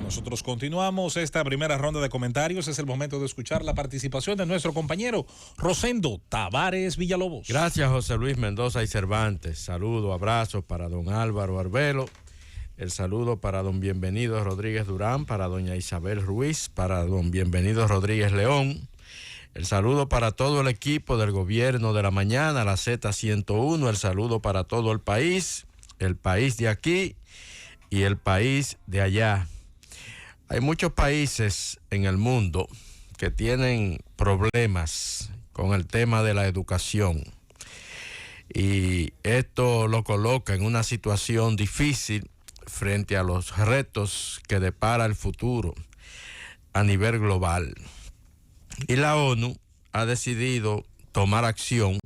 Nosotros continuamos esta primera ronda de comentarios. Es el momento de escuchar la participación de nuestro compañero Rosendo Tavares Villalobos. Gracias, José Luis Mendoza y Cervantes. Saludo, abrazos para don Álvaro Arbelo. El saludo para don Bienvenido Rodríguez Durán, para doña Isabel Ruiz, para don Bienvenido Rodríguez León. El saludo para todo el equipo del gobierno de la mañana, la Z101. El saludo para todo el país de aquí y el país de allá. Hay muchos países en el mundo que tienen problemas con el tema de la educación y esto lo coloca en una situación difícil frente a los retos que depara el futuro a nivel global. Y la ONU ha decidido tomar acción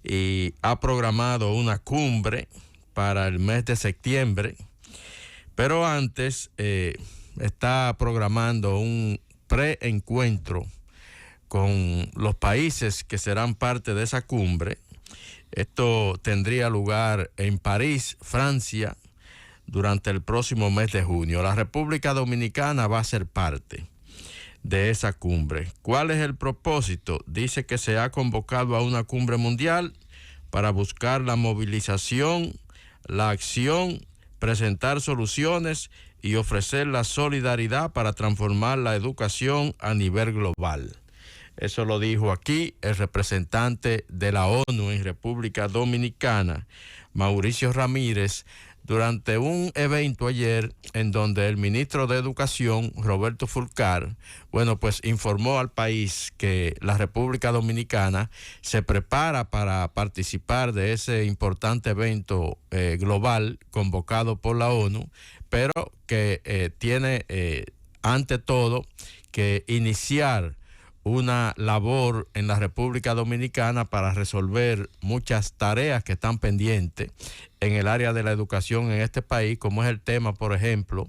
y ha programado una cumbre para el mes de septiembre, pero antes está programando un preencuentro con los países que serán parte de esa cumbre. Esto tendría lugar en París, Francia, durante el próximo mes de junio. La República Dominicana va a ser parte de esa cumbre. ¿Cuál es el propósito? Dice que se ha convocado a una cumbre mundial para buscar la movilización, la acción, presentar soluciones y ofrecer la solidaridad para transformar la educación a nivel global. Eso lo dijo aquí el representante de la ONU en República Dominicana, Mauricio Ramírez, durante un evento ayer en donde el ministro de Educación, Roberto Fulcar, pues informó al país que la República Dominicana se prepara para participar de ese importante evento global convocado por la ONU, pero que tiene ante todo que iniciar una labor en la República Dominicana para resolver muchas tareas que están pendientes en el área de la educación en este país, como es el tema, por ejemplo,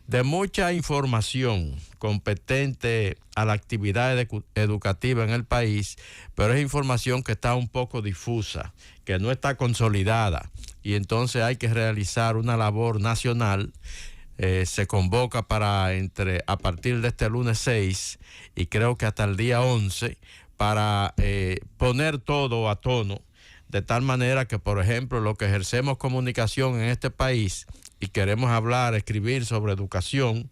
de mucha información competente a la actividad educativa en el país, pero es información que está un poco difusa, que no está consolidada, y entonces hay que realizar una labor nacional. Se convoca a partir de este lunes 6 y creo que hasta el día 11 para poner todo a tono, de tal manera que, por ejemplo, los que ejercemos comunicación en este país y queremos hablar, escribir sobre educación,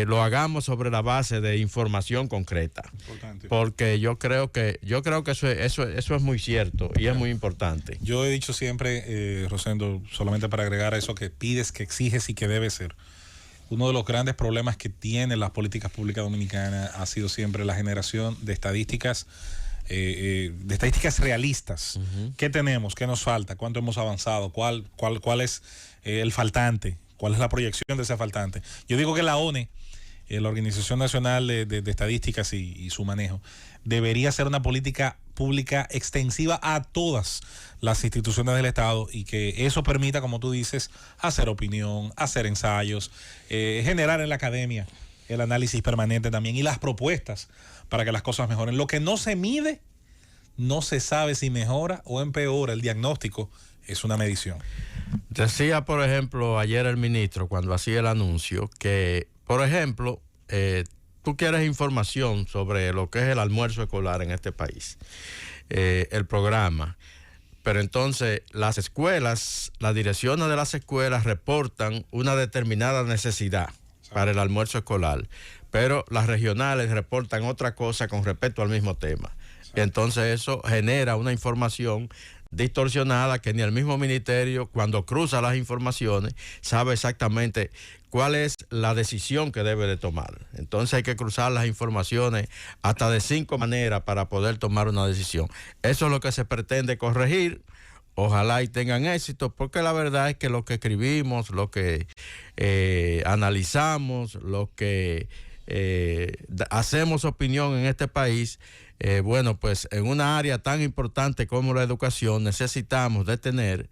lo hagamos sobre la base de información concreta. Importante. Porque yo creo que eso es muy cierto y es muy importante. Yo he dicho siempre, Rosendo, solamente para agregar a eso que pides, que exiges y que debe ser. Uno de los grandes problemas que tienen las políticas públicas dominicanas ha sido siempre la generación de estadísticas realistas. Uh-huh. ¿Qué tenemos? ¿Qué nos falta? ¿Cuánto hemos avanzado? ¿Cuál es el faltante? ¿Cuál es la proyección de ese faltante? Yo digo que la ONE, la Organización Nacional de Estadísticas y su manejo, debería ser una política pública extensiva a todas las instituciones del Estado y que eso permita, como tú dices, hacer opinión, hacer ensayos, generar en la academia el análisis permanente también y las propuestas para que las cosas mejoren. Lo que no se mide, no se sabe si mejora o empeora. El diagnóstico es una medición. Decía, por ejemplo, ayer el ministro, cuando hacía el anuncio, que, por ejemplo, tú quieres información sobre lo que es el almuerzo escolar en este país, el programa, pero entonces las escuelas, las direcciones de las escuelas reportan una determinada necesidad para el almuerzo escolar, pero las regionales reportan otra cosa con respecto al mismo tema. Y entonces eso genera una información distorsionada que ni el mismo ministerio, cuando cruza las informaciones, sabe exactamente cuál es la decisión que debe de tomar. Entonces hay que cruzar las informaciones hasta de 5 maneras para poder tomar una decisión. Eso es lo que se pretende corregir. Ojalá y tengan éxito, porque la verdad es que lo que escribimos, lo que analizamos, lo que hacemos opinión en este país, en una área tan importante como la educación necesitamos de tener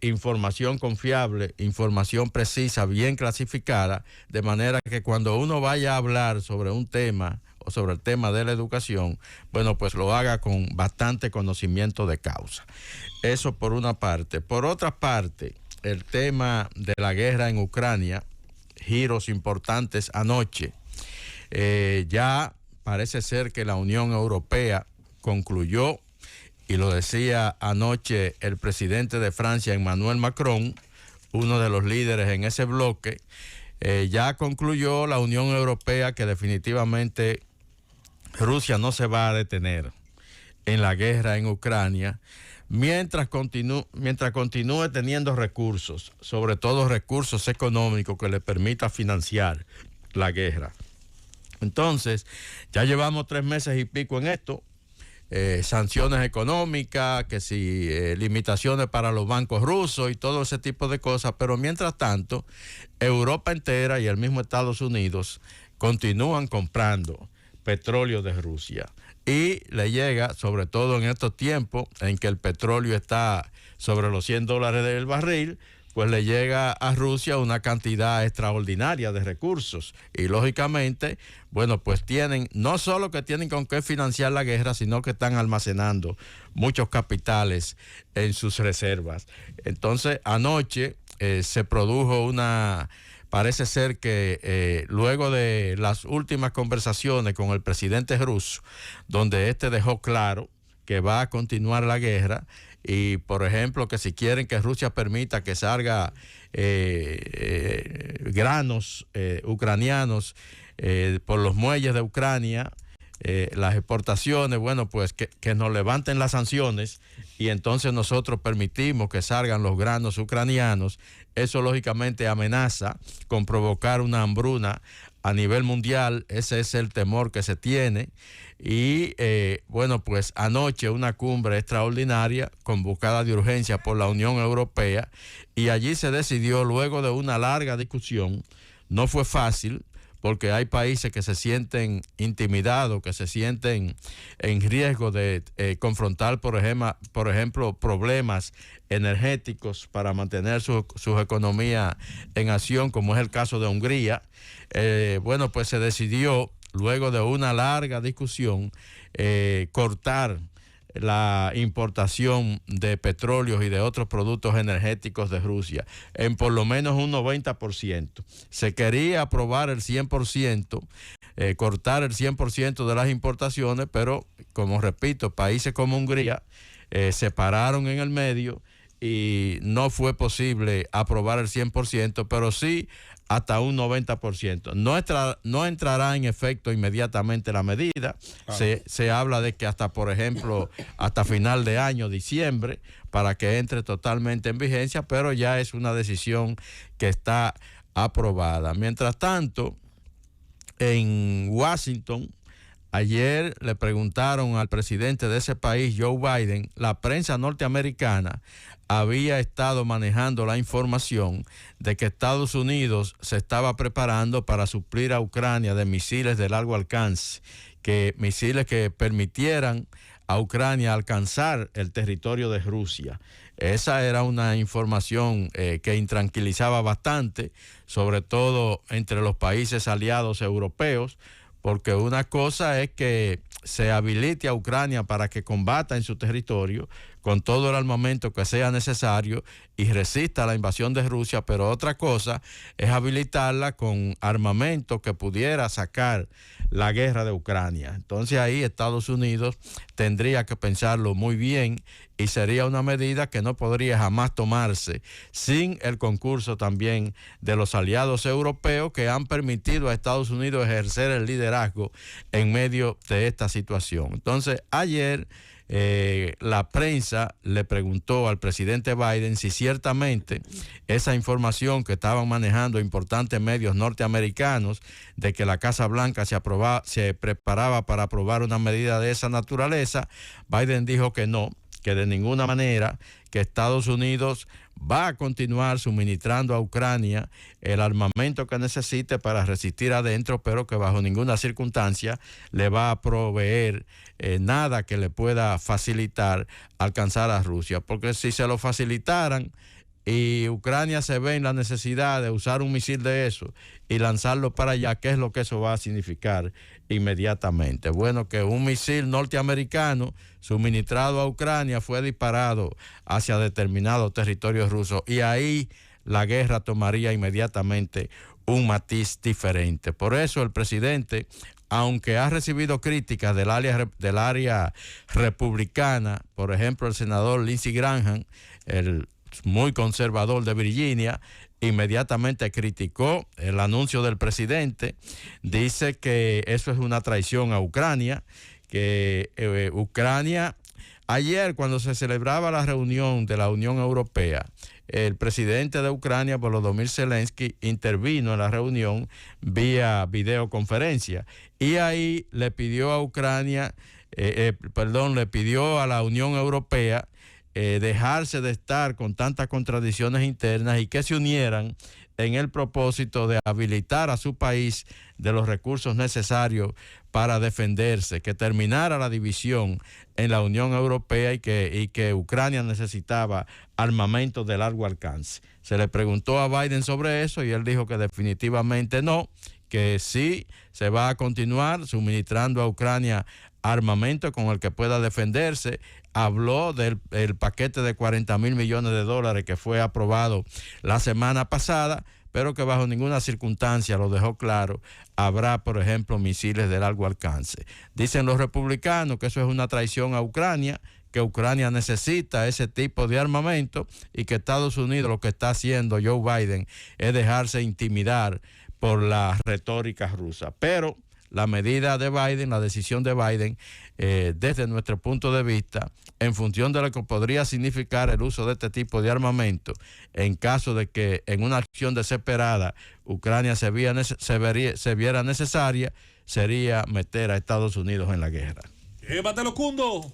información confiable, información precisa, bien clasificada, de manera que cuando uno vaya a hablar sobre un tema o sobre el tema de la educación, lo haga con bastante conocimiento de causa. Eso por una parte. Por otra parte, el tema de la guerra en Ucrania giros importantes anoche. Ya parece ser que la Unión Europea concluyó, y lo decía anoche el presidente de Francia, Emmanuel Macron, uno de los líderes en ese bloque, ya concluyó la Unión Europea que definitivamente Rusia no se va a detener en la guerra en Ucrania mientras continúe teniendo recursos, sobre todo recursos económicos que le permita financiar la guerra. Entonces, ya llevamos 3 meses y pico en esto, sanciones económicas, que si limitaciones para los bancos rusos y todo ese tipo de cosas, pero mientras tanto, Europa entera y el mismo Estados Unidos continúan comprando petróleo de Rusia y le llega, sobre todo en estos tiempos en que el petróleo está sobre los $100 del barril, pues le llega a Rusia una cantidad extraordinaria de recursos y lógicamente, bueno, pues no solo que tienen con qué financiar la guerra, sino que están almacenando muchos capitales en sus reservas. Entonces, anoche se produjo parece ser que luego de las últimas conversaciones con el presidente ruso, donde este dejó claro que va a continuar la guerra y, por ejemplo, que si quieren que Rusia permita que salga granos ucranianos por los muelles de Ucrania, las exportaciones, bueno, pues que nos levanten las sanciones y entonces nosotros permitimos que salgan los granos ucranianos. Eso lógicamente amenaza con provocar una hambruna a nivel mundial. Ese es el temor que se tiene. Y bueno, pues anoche una cumbre extraordinaria convocada de urgencia por la Unión Europea y allí se decidió, luego de una larga discusión, no fue fácil, porque hay países que se sienten intimidados, que se sienten en riesgo de confrontar, por ejemplo, problemas energéticos para mantener sus economías en acción, como es el caso de Hungría. Bueno, pues se decidió, luego de una larga discusión, cortar la importación de petróleos y de otros productos energéticos de Rusia en por lo menos un 90%. Se quería aprobar el 100%, cortar el 100% de las importaciones, pero como repito, países como Hungría se pararon en el medio y no fue posible aprobar el 100%, pero sí hasta un 90%. No entrará en efecto inmediatamente la medida. Se habla de que hasta, por ejemplo, hasta final de año, diciembre, para que entre totalmente en vigencia, pero ya es una decisión que está aprobada. Mientras tanto, en Washington, ayer le preguntaron al presidente de ese país, Joe Biden, la prensa norteamericana había estado manejando la información de que Estados Unidos se estaba preparando para suplir a Ucrania de misiles de largo alcance, misiles que permitieran a Ucrania alcanzar el territorio de Rusia. Esa era una información que intranquilizaba bastante, sobre todo entre los países aliados europeos, porque una cosa es que se habilite a Ucrania para que combata en su territorio con todo el armamento que sea necesario y resista la invasión de Rusia, pero otra cosa es habilitarla con armamento que pudiera sacar la guerra de Ucrania. Entonces ahí Estados Unidos tendría que pensarlo muy bien y sería una medida que no podría jamás tomarse sin el concurso también de los aliados europeos que han permitido a Estados Unidos ejercer el liderazgo en medio de esta situación. Entonces ayer la prensa le preguntó al presidente Biden si ciertamente esa información que estaban manejando importantes medios norteamericanos de que la Casa Blanca se preparaba para aprobar una medida de esa naturaleza. Biden dijo que no, que de ninguna manera, que Estados Unidos va a continuar suministrando a Ucrania el armamento que necesite para resistir adentro, pero que bajo ninguna circunstancia le va a proveer nada que le pueda facilitar alcanzar a Rusia, porque si se lo facilitaran y Ucrania se ve en la necesidad de usar un misil de eso y lanzarlo para allá, ¿qué es lo que eso va a significar inmediatamente? Bueno, que un misil norteamericano suministrado a Ucrania fue disparado hacia determinados territorios rusos y ahí la guerra tomaría inmediatamente un matiz diferente. Por eso el presidente, aunque ha recibido críticas del área republicana, por ejemplo, el senador Lindsey Graham, el muy conservador de Virginia, inmediatamente criticó el anuncio del presidente, dice que eso es una traición a Ucrania, que Ucrania, ayer cuando se celebraba la reunión de la Unión Europea, el presidente de Ucrania, Volodymyr Zelensky, intervino en la reunión vía videoconferencia y ahí le pidió a Ucrania, le pidió a la Unión Europea dejarse de estar con tantas contradicciones internas y que se unieran en el propósito de habilitar a su país de los recursos necesarios para defenderse, que terminara la división en la Unión Europea y que Ucrania necesitaba armamento de largo alcance. Se le preguntó a Biden sobre eso y él dijo que definitivamente no, que sí se va a continuar suministrando a Ucrania armamento con el que pueda defenderse. Habló del paquete de $40,000 millones que fue aprobado la semana pasada, pero que bajo ninguna circunstancia, lo dejó claro, habrá, por ejemplo, misiles de largo alcance. Dicen los republicanos que eso es una traición a Ucrania, que Ucrania necesita ese tipo de armamento y que Estados Unidos, lo que está haciendo Joe Biden, es dejarse intimidar por la retórica rusa. Pero la medida de Biden, la decisión de Biden, desde nuestro punto de vista, en función de lo que podría significar el uso de este tipo de armamento, en caso de que en una acción desesperada Ucrania se viera necesaria, sería meter a Estados Unidos en la guerra. ¡Llévatelo, Cundo!